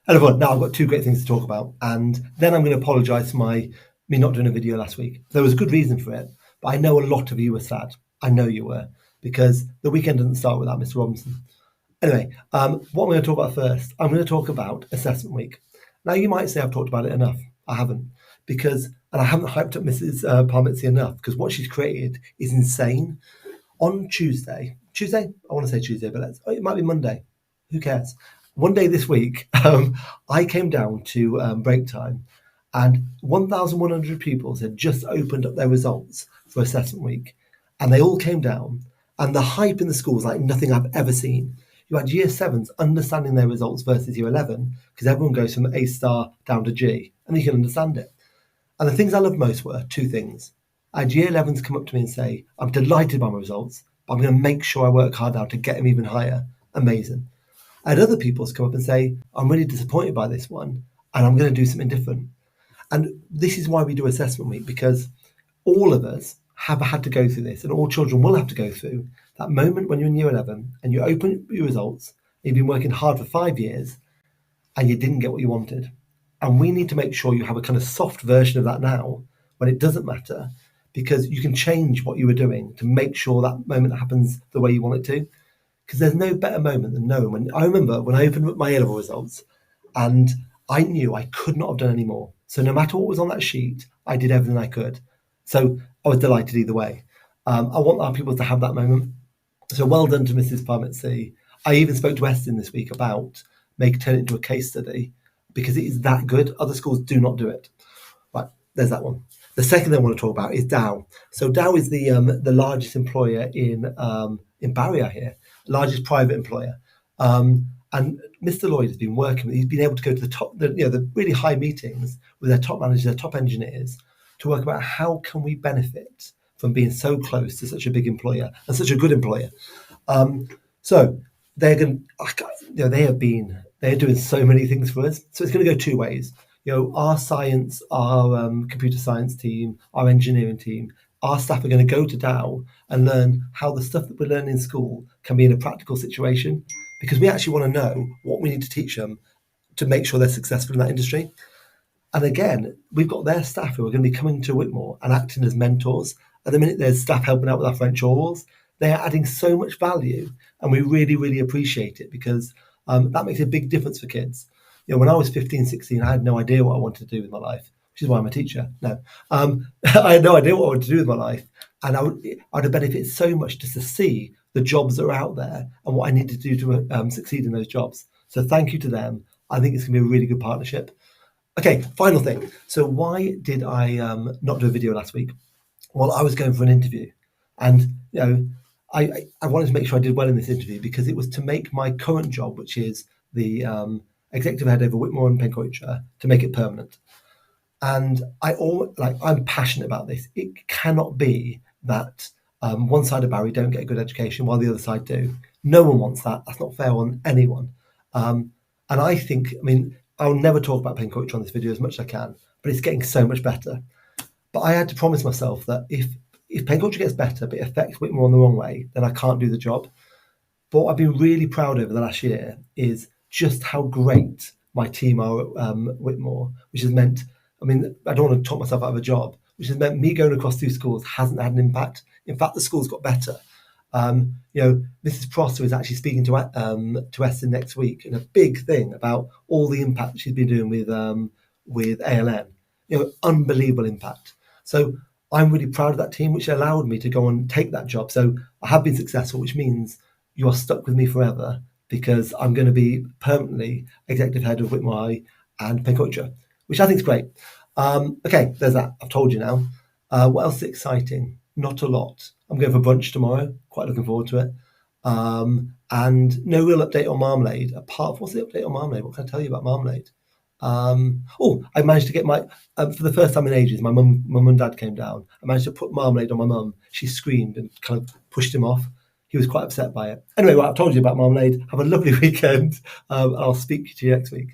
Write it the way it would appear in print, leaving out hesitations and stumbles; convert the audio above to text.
Hello everyone. Now I've got two great things to talk about, and then I'm going to apologise for me not doing a video last week. There was a good reason for it, but I know a lot of you were sad. I know you were, because the weekend didn't start without Mr. Robinson. Anyway, what I'm going to talk about first, I'm going to talk about assessment week. Now you might say I've talked about it enough. I haven't, and I haven't hyped up Mrs. Parmitzi enough, because what she's created is insane. On Tuesday, I want to say Tuesday, but it might be Monday. Who cares? One day this week, I came down to break time, and 1,100 pupils had just opened up their results for assessment week, and they all came down. And the hype in the school was like nothing I've ever seen. You had year sevens understanding their results versus year 11, because everyone goes from A star down to G, and you can understand it. And the things I loved most were two things. I had year 11s come up to me and say, I'm delighted by my results, but I'm going to make sure I work hard now to get them even higher. Amazing. I had other pupils come up and say, I'm really disappointed by this one, and I'm going to do something different. And this is why we do assessment week, because all of us have had to go through this, and all children will have to go through that moment when you're in year 11 and you open your results, and you've been working hard for 5 years, and you didn't get what you wanted. And we need to make sure you have a kind of soft version of that now when it doesn't matter, because you can change what you were doing to make sure that moment happens the way you want it to. Because there's no better moment than knowing when I remember when I opened up my A-level results and I knew I could not have done any more. So no matter what was on that sheet, I did everything I could. So I was delighted either way. I want our people to have that moment. So well done to Mrs. Parmitzi. I even spoke to Estin this week about turn it into a case study, because it is that good. Other schools do not do it. Right, there's that one. The second thing I want to talk about is Dow. So Dow is the largest employer in Barry here, largest private employer. And Mr. Lloyd has been working. He's been able to go to the really high meetings with their top managers, their top engineers, to work about how can we benefit from being so close to such a big employer and such a good employer. So they're going. They're doing so many things for us. So it's going to go two ways. Our science, our computer science team, our engineering team, our staff are going to go to Dow and learn how the stuff that we learn in school can be in a practical situation, because we actually want to know what we need to teach them to make sure they're successful in that industry. And again, we've got their staff who are going to be coming to Whitmore and acting as mentors. At the minute, there's staff helping out with our French orals. They are adding so much value, and we really, really appreciate it, because that makes a big difference for kids. When I was 15, 16, I had no idea what I wanted to do with my life, which is why I'm a teacher. No, I had no idea what I wanted to do with my life. And I'd have benefited so much just to see the jobs that are out there and what I need to do to succeed in those jobs. So thank you to them. I think it's going to be a really good partnership. Okay, final thing. So why did I not do a video last week? Well, I was going for an interview, and I wanted to make sure I did well in this interview, because it was to make my current job, which is the executive head over Whitmore and Pencoitra, to make it permanent. And I'm passionate about this. It cannot be that one side of Barry don't get a good education while the other side do. No one wants that. That's not fair on anyone. And I think, I'll never talk about Pencoitra on this video as much as I can, but it's getting so much better. But I had to promise myself that if Pencoitra gets better, but it affects Whitmore in the wrong way, then I can't do the job. But what I've been really proud over the last year is just how great my team are at Whitmore, which has meant, I don't want to talk myself out of a job, which has meant me going across two schools hasn't had an impact. In fact, the schools got better. Mrs. Prosser is actually speaking to Estin next week, and a big thing about all the impact she's been doing with ALN. Unbelievable impact. So I'm really proud of that team, which allowed me to go and take that job. So I have been successful, which means you are stuck with me forever, because I'm going to be permanently executive head of Whitmore High and Pencoitra, which I think is great. Okay, there's that. I've told you now. What else is exciting? Not a lot. I'm going for brunch tomorrow. Quite looking forward to it. And no real update on Marmalade. What's the update on Marmalade? What can I tell you about Marmalade? I managed to get for the first time in ages, my mum and dad came down. I managed to put Marmalade on my mum. She screamed and kind of pushed him off. He was quite upset by it. Anyway, I've told you about Marmalade. Have a lovely weekend. I'll speak to you next week.